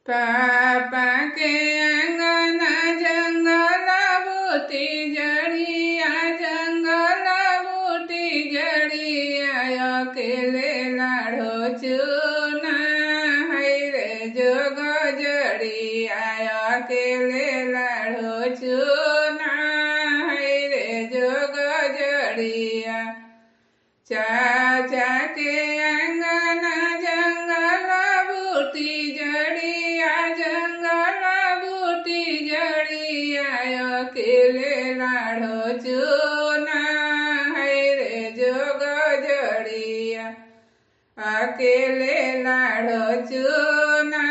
पापा के अंगना जंगल बूटी जड़िया जंगल बूटी जड़िया अकेले लाड़ो चूना है रे जोग जड़िया अकेले लाड़ो चूना है रे जोग जड़िया चाचा के अंगना जंगल बूटी जड़िया जंगल बूटी जड़िया अकेले लाड़ो चूना है रे जोग जड़िया अकेले लाड़ो चूना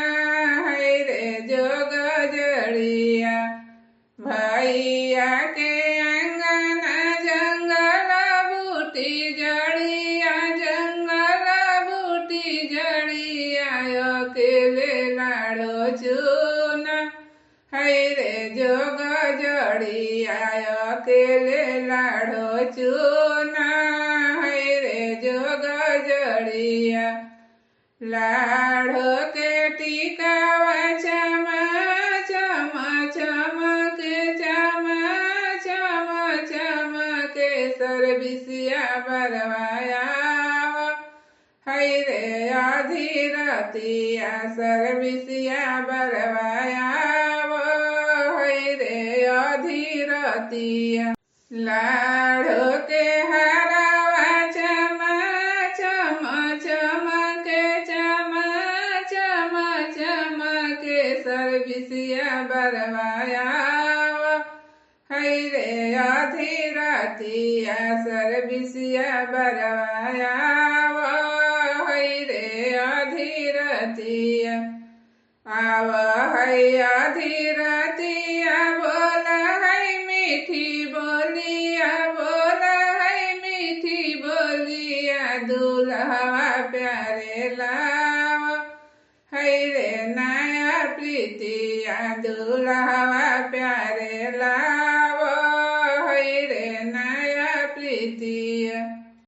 है रे जोग जड़िया भैया के अंगना जंगल बूटी जड़िया जंगल बूटी जड़िया अकेले लाड़ो चूना है रे जोग जड़िया अकेले लाड़ो चूना है रे जोग जड़िया लाड़ो के टिकावा चमा चमा चमके चमा चमा चमके सर्विसिया बरवाया है रे आधी रातिया सर्विसिया बरवाया है रे आधी रातिया लाड़ो के हरावा चमा चमा चमके चमा चमा चमके सर्विसिया बरवाया है रे आधी रातिया सर्विसिया बरवाया है रे आधी रातिया आव है आधी रातिया बोला है मीठी बोलिया बोला है मीठी बोलिया दूल्हा प्यारे लाव है रे नया प्रीतिया दूल्हा प्यारे